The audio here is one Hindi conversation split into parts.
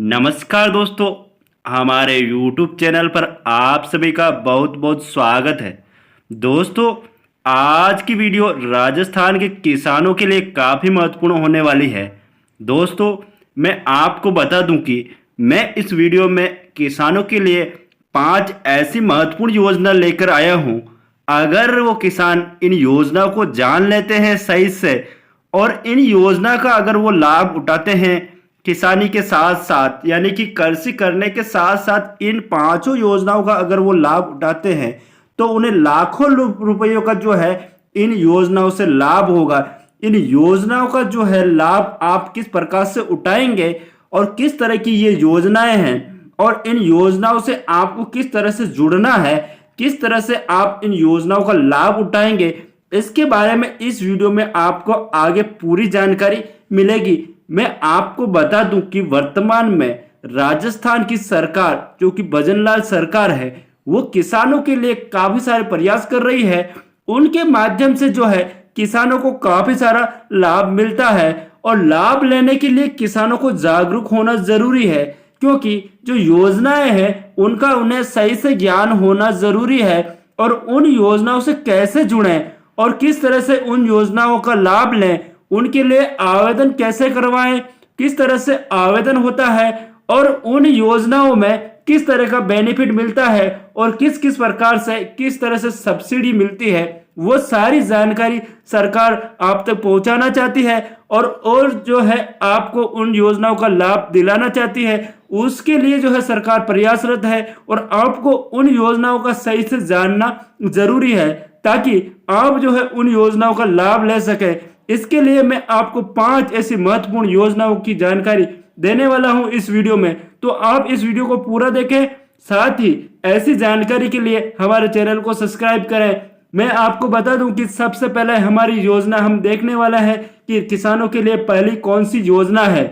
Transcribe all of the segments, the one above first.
नमस्कार दोस्तों, हमारे YouTube चैनल पर आप सभी का बहुत बहुत स्वागत है। दोस्तों, आज की वीडियो राजस्थान के किसानों के लिए काफ़ी महत्वपूर्ण होने वाली है। दोस्तों, मैं आपको बता दूं कि मैं इस वीडियो में किसानों के लिए 5 ऐसी महत्वपूर्ण योजना लेकर आया हूं। अगर वो किसान इन योजना को जान लेते हैं सही से और इन योजना का अगर वो लाभ उठाते हैं किसानी के साथ साथ, यानी कि कृषि करने के साथ साथ इन पांचों योजनाओं का अगर वो लाभ उठाते हैं तो उन्हें लाखों रुपयों का जो है इन योजनाओं से लाभ होगा। इन योजनाओं का जो है लाभ आप किस प्रकार से उठाएंगे और किस तरह की ये योजनाएं हैं और इन योजनाओं से आपको किस तरह से जुड़ना है, किस तरह से आप इन योजनाओं का लाभ उठाएंगे, इसके बारे में इस वीडियो में आपको आगे पूरी जानकारी मिलेगी। मैं आपको बता दूं कि वर्तमान में राजस्थान की सरकार जो कि भजनलाल सरकार है वो किसानों के लिए काफी सारे प्रयास कर रही है। उनके माध्यम से जो है किसानों को काफी सारा लाभ मिलता है और लाभ लेने के लिए किसानों को जागरूक होना जरूरी है, क्योंकि जो योजनाएं हैं उनका उन्हें सही से ज्ञान होना जरूरी है और उन योजनाओं से कैसे जुड़ें और किस तरह से उन योजनाओं का लाभ लें, उनके लिए आवेदन कैसे करवाएं, किस तरह से आवेदन होता है और उन योजनाओं में किस तरह का बेनिफिट मिलता है और किस किस प्रकार से किस तरह से सब्सिडी मिलती है, वो सारी जानकारी सरकार आप तक पहुंचाना चाहती है और जो है आपको उन योजनाओं का लाभ दिलाना चाहती है। उसके लिए जो है सरकार प्रयासरत है और आपको उन योजनाओं का सही से जानना जरूरी है ताकि आप जो है उन योजनाओं का लाभ ले सके। इसके लिए मैं आपको 5 ऐसी महत्वपूर्ण योजनाओं की जानकारी देने वाला हूं इस वीडियो में, तो आप इस वीडियो को पूरा देखें। साथ ही ऐसी जानकारी के लिए हमारे चैनल को सब्सक्राइब करें। मैं आपको बता दूं कि सबसे पहले हमारी योजना हम देखने वाला है कि किसानों के लिए पहली कौन सी योजना है।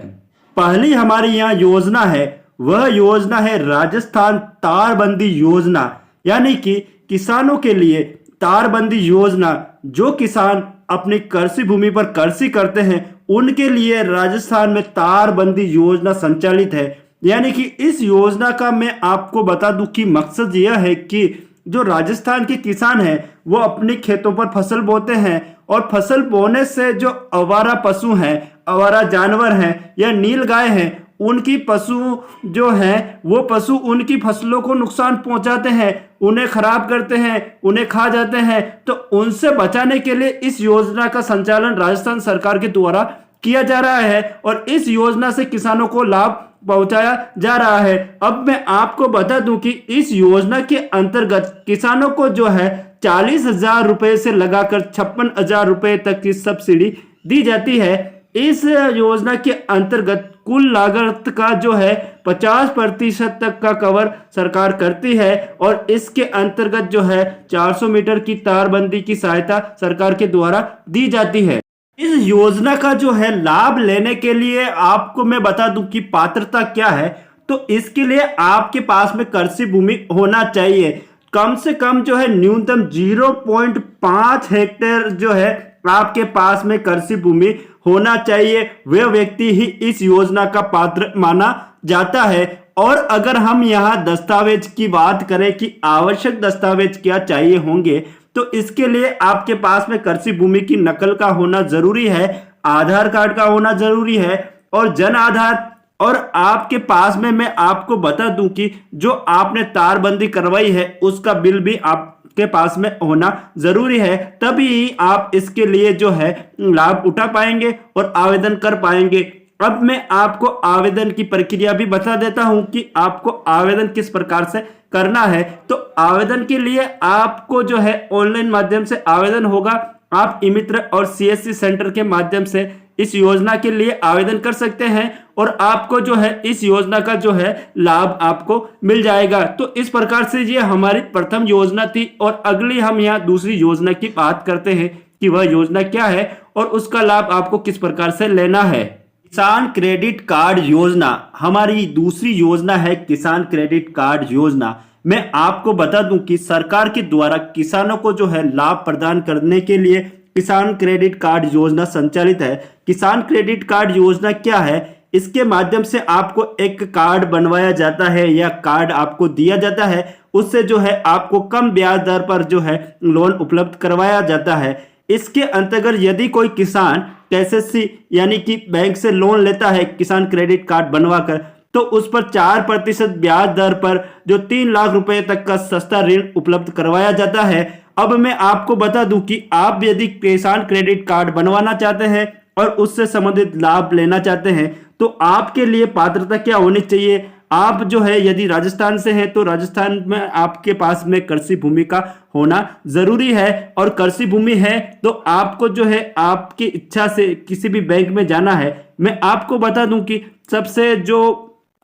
पहली हमारी यहाँ योजना है, वह योजना है राजस्थान तारबंदी योजना, यानी कि किसानों के लिए तारबंदी योजना। जो किसान अपनी कृषि भूमि पर कृषि करते हैं उनके लिए राजस्थान में तारबंदी योजना संचालित है। यानी कि इस योजना का मैं आपको बता दूं कि मकसद यह है कि जो राजस्थान के किसान हैं वो अपने खेतों पर फसल बोते हैं और फसल बोने से जो आवारा पशु हैं, आवारा जानवर हैं या नीलगाय हैं, उनकी पशु जो हैं वो पशु उनकी फसलों को नुकसान पहुंचाते हैं, उन्हें खराब करते हैं, उन्हें खा जाते हैं। तो उनसे बचाने के लिए इस योजना का संचालन राजस्थान सरकार के द्वारा किया जा रहा है और इस योजना से किसानों को लाभ पहुंचाया जा रहा है। अब मैं आपको बता दूं कि इस योजना के अंतर्गत किसानों को जो है 40,000 रुपए से लगाकर 56,000 रुपए तक की सब्सिडी दी जाती है। इस योजना के अंतर्गत कुल लागत का जो है 50% तक का कवर सरकार करती है और इसके अंतर्गत जो है 400 मीटर की तारबंदी की सहायता सरकार के द्वारा दी जाती है। इस योजना का जो है लाभ लेने के लिए आपको मैं बता दूं कि पात्रता क्या है। तो इसके लिए आपके पास में कृषि भूमि होना चाहिए, कम से कम जो है न्यूनतम 0.5 हेक्टेयर जो है आपके पास में कृषि भूमि होना चाहिए। वह व्यक्ति ही इस योजना का पात्र माना जाता है। और अगर हम यहाँ दस्तावेज की बात करें कि आवश्यक दस्तावेज क्या चाहिए होंगे, तो इसके लिए आपके पास में कृषि भूमि की नकल का होना जरूरी है, आधार कार्ड का होना जरूरी है और जन आधार। और आपके पास में मैं आपको बता दूं कि जो आपने तारबंदी करवाई है उसका बिल भी आपके पास में होना जरूरी है, तभी आप इसके लिए जो है लाभ उठा पाएंगे और आवेदन कर पाएंगे। अब मैं आपको आवेदन की प्रक्रिया भी बता देता हूं कि आपको आवेदन किस प्रकार से करना है। तो आवेदन के लिए आपको जो है ऑनलाइन माध्यम से आवेदन होगा। आप ई मित्र और सीएससी सेंटर के माध्यम से इस योजना के लिए आवेदन कर सकते हैं और आपको जो है इस योजना का जो है लाभ आपको मिल जाएगा। तो इस प्रकार से ये हमारी प्रथम योजना थी और अगली हम यहाँ दूसरी योजना की बात करते हैं कि वह योजना क्या है और उसका लाभ आपको किस प्रकार से लेना है। किसान क्रेडिट कार्ड योजना हमारी दूसरी योजना है। किसान क्रेडिट कार्ड योजना मैं आपको बता दूं कि सरकार के द्वारा किसानों को जो है लाभ प्रदान करने के लिए किसान क्रेडिट कार्ड योजना संचालित है। किसान क्रेडिट कार्ड योजना क्या है? इसके माध्यम से आपको एक कार्ड बनवाया जाता है या कार्ड आपको दिया जाता है, उससे जो है आपको कम ब्याज दर पर जो है लोन उपलब्ध करवाया जाता है। इसके अंतर्गत यदि कोई किसान केसीसी यानी कि बैंक से लोन लेता है किसान क्रेडिट कार्ड बनवाकर, तो उस पर 4% ब्याज दर पर जो 3 लाख रुपए तक का सस्ता ऋण उपलब्ध करवाया जाता है। अब मैं आपको बता दूं कि आप यदि किसान क्रेडिट कार्ड बनवाना चाहते हैं और उससे संबंधित लाभ लेना चाहते हैं तो आपके लिए पात्रता क्या होनी चाहिए। आप जो है यदि राजस्थान से हैं तो राजस्थान में आपके पास में कृषि भूमि का होना जरूरी है, और कृषि भूमि है तो आपको जो है आपकी इच्छा से किसी भी बैंक में जाना है। मैं आपको बता दूं कि सबसे जो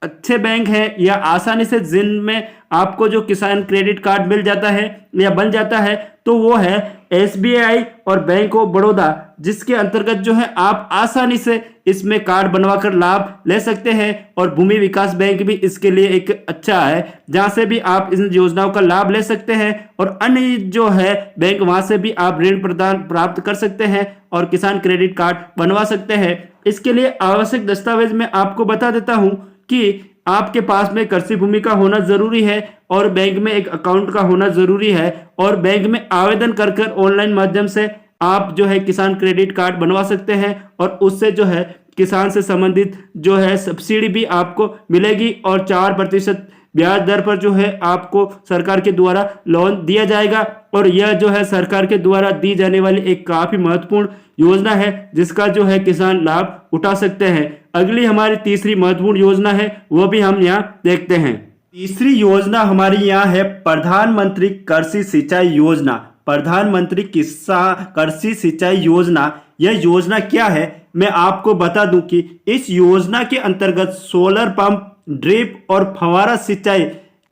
अच्छे बैंक हैं या आसानी से जिनमें आपको जो किसान क्रेडिट कार्ड मिल जाता है या बन जाता है तो वो है एसबीआई और बैंक ऑफ बड़ौदा, जिसके अंतर्गत जो है आप आसानी से इसमें कार्ड बनवाकर लाभ ले सकते हैं। और भूमि विकास बैंक भी इसके लिए एक अच्छा है जहां से भी आप इन योजनाओं का लाभ ले सकते हैं, और अन्य जो है बैंक वहां से भी आप ऋण प्रदान प्राप्त कर सकते हैं और किसान क्रेडिट कार्ड बनवा सकते हैं। इसके लिए आवश्यक दस्तावेज मैं आपको बता देता हूं कि आपके पास में कृषि भूमि का होना जरूरी है और बैंक में एक अकाउंट का होना जरूरी है, और बैंक में आवेदन कर कर ऑनलाइन माध्यम से आप जो है किसान क्रेडिट कार्ड बनवा सकते हैं, और उससे जो है किसान से संबंधित जो है सब्सिडी भी आपको मिलेगी और 4% ब्याज दर पर जो है आपको सरकार के द्वारा लोन दिया जाएगा। और यह जो है सरकार के द्वारा दी जाने वाली एक काफी महत्वपूर्ण योजना है जिसका जो है किसान लाभ उठा सकते हैं। अगली हमारी तीसरी महत्वपूर्ण योजना है, वो भी हम यहाँ देखते हैं। तीसरी योजना हमारी यहाँ है प्रधानमंत्री कृषि सिंचाई योजना। प्रधानमंत्री किसान कृषि सिंचाई योजना, यह योजना क्या है मैं आपको बता दूं कि इस योजना के अंतर्गत सोलर पंप, ड्रिप और फव्वारा सिंचाई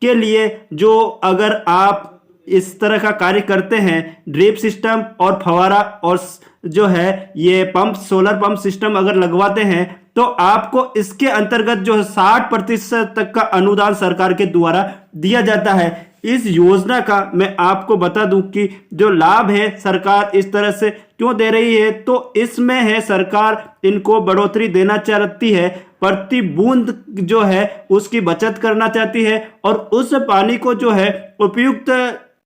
के लिए जो अगर आप इस तरह का कार्य करते हैं, ड्रिप सिस्टम और फव्वारा और जो है ये पंप, सोलर पंप सिस्टम अगर लगवाते हैं तो आपको इसके अंतर्गत जो है 60% तक का अनुदान सरकार के द्वारा दिया जाता है। इस योजना का मैं आपको बता दूं कि जो लाभ है सरकार इस तरह से क्यों दे रही है, तो इसमें है सरकार इनको बढ़ोतरी देना चाहती है, प्रति बूंद जो है उसकी बचत करना चाहती है, और उस पानी को जो है उपयुक्त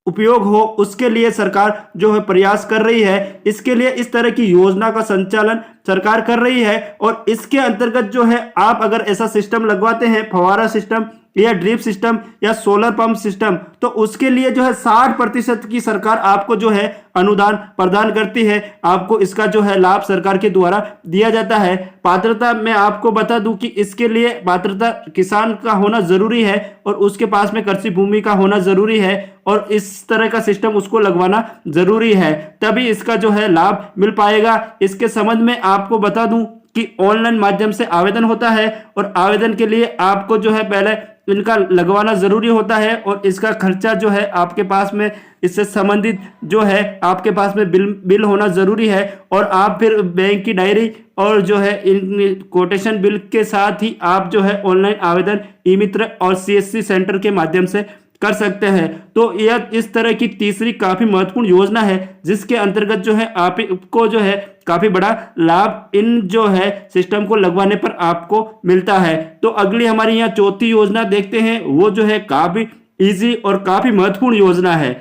उपयोग हो उसके लिए सरकार जो है प्रयास कर रही है। इसके लिए इस तरह की योजना का संचालन सरकार कर रही है, और इसके अंतर्गत जो है आप अगर ऐसा सिस्टम लगवाते हैं, फव्वारा सिस्टम या ड्रिप सिस्टम या सोलर पंप सिस्टम, तो उसके लिए जो है 60% की सरकार आपको जो है अनुदान प्रदान करती है। आपको इसका जो है लाभ सरकार के द्वारा दिया जाता है। पात्रता मैं आपको बता दूं कि इसके लिए पात्रता किसान का होना जरूरी है और उसके पास में कृषि भूमि का होना जरूरी है, और इस तरह का सिस्टम उसको लगवाना जरूरी है, तभी इसका जो है लाभ मिल पाएगा। इसके संबंध में आपको बता दूं कि ऑनलाइन माध्यम से आवेदन होता है, और आवेदन के लिए आपको जो है पहले इनका लगवाना जरूरी होता है, और इसका खर्चा जो है आपके पास में इससे संबंधित जो है आपके पास में बिल होना जरूरी है, और आप फिर बैंक की डायरी और जो है इन कोटेशन बिल के साथ ही आप जो है ऑनलाइन आवेदन ई मित्र और सीएससी सेंटर के माध्यम से कर सकते हैं। तो यह इस तरह की तीसरी काफी महत्वपूर्ण योजना है जिसके अंतर्गत जो है आपको जो है काफी बड़ा लाभ इन जो है सिस्टम को लगवाने पर आपको मिलता है। तो अगली हमारी यहाँ चौथी योजना देखते हैं, वो जो है काफी इजी और काफी महत्वपूर्ण योजना है।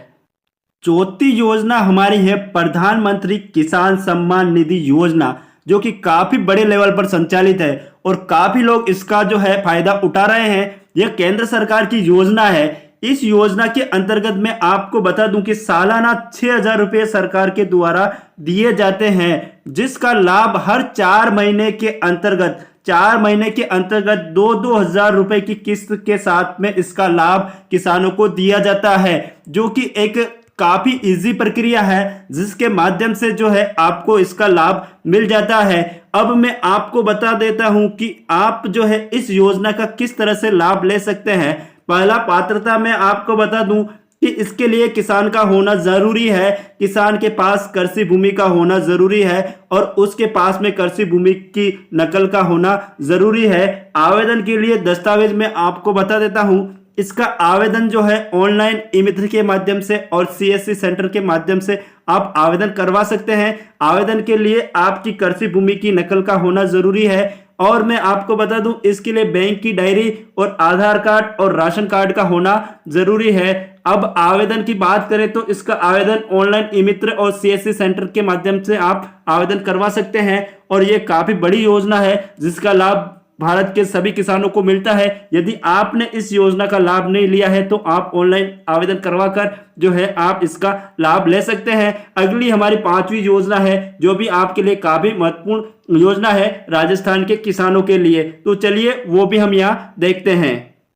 चौथी योजना हमारी है प्रधानमंत्री किसान सम्मान निधि योजना, जो कि काफी बड़े लेवल पर संचालित है और काफी लोग इसका जो है फायदा उठा रहे हैं। यह केंद्र सरकार की योजना है। इस योजना के अंतर्गत मैं आपको बता दूं कि सालाना 6,000 रुपये सरकार के द्वारा दिए जाते हैं, जिसका लाभ हर 4 महीने के अंतर्गत 2-2 हजार रुपए की किस्त के साथ में इसका लाभ किसानों को दिया जाता है, जो कि एक काफी इजी प्रक्रिया है जिसके माध्यम से जो है आपको इसका लाभ मिल जाता है। अब मैं आपको बता देता हूं कि आप जो है इस योजना का किस तरह से लाभ ले सकते हैं। पहला पात्रता मैं आपको बता दूं कि इसके लिए किसान का होना जरूरी है, किसान के पास कृषि भूमि का होना जरूरी है और उसके पास में कृषि भूमि की नकल का होना जरूरी है। आवेदन के लिए दस्तावेज मैं आपको बता देता हूं। इसका आवेदन जो है ऑनलाइन ई मित्र के माध्यम से और सीएससी सेंटर के माध्यम से आप आवेदन करवा सकते हैं। आवेदन के लिए आपकी कृषि भूमि की नकल का होना जरूरी है और मैं आपको बता दूं इसके लिए बैंक की डायरी और आधार कार्ड और राशन कार्ड का होना जरूरी है। अब आवेदन की बात करें तो इसका आवेदन ऑनलाइन ई मित्र और सीएससी सेंटर के माध्यम से आप आवेदन करवा सकते हैं और ये काफी बड़ी योजना है जिसका लाभ भारत के सभी किसानों को मिलता है। यदि आपने इस योजना का लाभ नहीं लिया है तो आप ऑनलाइन आवेदन करवाकर जो है आप इसका लाभ ले सकते हैं। अगली हमारी 5वीं योजना है जो भी आपके लिए काफी महत्वपूर्ण योजना है राजस्थान के किसानों के लिए, तो चलिए वो भी हम यहाँ देखते हैं।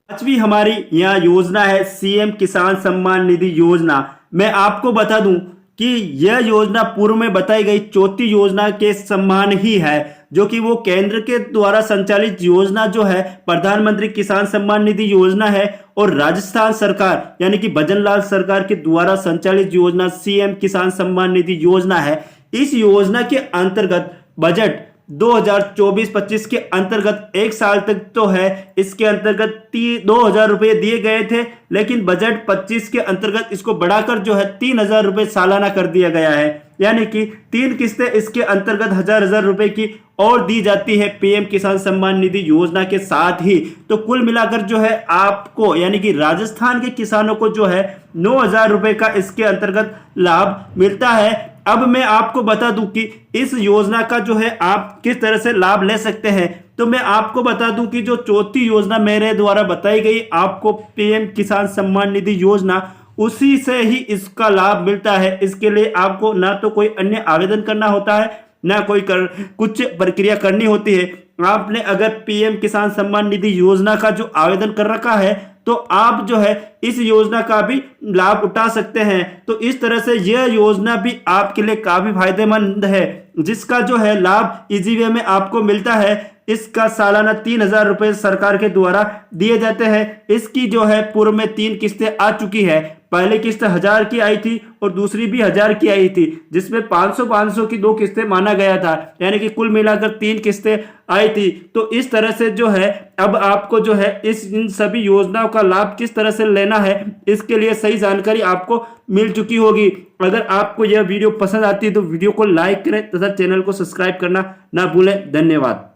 5वीं हमारी यहाँ योजना है सीएम किसान सम्मान निधि योजना। मैं आपको बता दूं कि यह योजना पूर्व में बताई गई चौथी योजना के समान ही है, जो कि वो केंद्र के द्वारा संचालित योजना जो है प्रधानमंत्री किसान सम्मान निधि योजना है और राजस्थान सरकार यानी कि भजनलाल सरकार के द्वारा संचालित योजना सीएम किसान सम्मान निधि योजना है। इस योजना के अंतर्गत बजट 2024-25 के अंतर्गत एक साल तक तो है, इसके अंतर्गत 2,000 रुपये दिए गए थे, लेकिन बजट 25 के अंतर्गत इसको बढ़ाकर जो है 3,000 रुपये सालाना कर दिया गया है, यानी कि 3 किस्तें इसके अंतर्गत हजार रुपए की और दी जाती है पीएम किसान सम्मान निधि योजना के साथ ही। तो कुल मिलाकर जो है आपको यानी कि राजस्थान के किसानों को जो है 9,000 रुपए का इसके अंतर्गत लाभ मिलता है। अब मैं आपको बता दूं कि इस योजना का जो है आप किस तरह से लाभ ले सकते हैं, तो मैं आपको बता दूं कि जो चौथी योजना मेरे द्वारा बताई गई आपको पीएम किसान सम्मान निधि योजना, उसी से ही इसका लाभ मिलता है। इसके लिए आपको ना तो कोई अन्य आवेदन करना होता है, ना कोई कुछ प्रक्रिया करनी होती है। आपने अगर पीएम किसान सम्मान निधि योजना का जो आवेदन कर रखा है तो आप जो है इस योजना का भी लाभ उठा सकते हैं। तो इस तरह से यह योजना भी आपके लिए काफी फायदेमंद है, जिसका जो है लाभ इजी वे में आपको मिलता है। इसका सालाना 3,000 रुपए सरकार के द्वारा दिए जाते हैं। इसकी जो है पूर्व में 3 किस्तें आ चुकी है। पहली किस्त 1,000 की आई थी और दूसरी भी 1,000 की आई थी, जिसमें 500 की 2 किस्तें माना गया था, यानी कि कुल मिलाकर 3 किस्तें आई थी। तो इस तरह से जो है अब आपको जो है इन सभी योजनाओं का लाभ किस तरह से लेना है इसके लिए सही जानकारी आपको मिल चुकी होगी। अगर आपको यह वीडियो पसंद आती है तो वीडियो को लाइक करें तथा चैनल को सब्सक्राइब करना ना भूलें। धन्यवाद।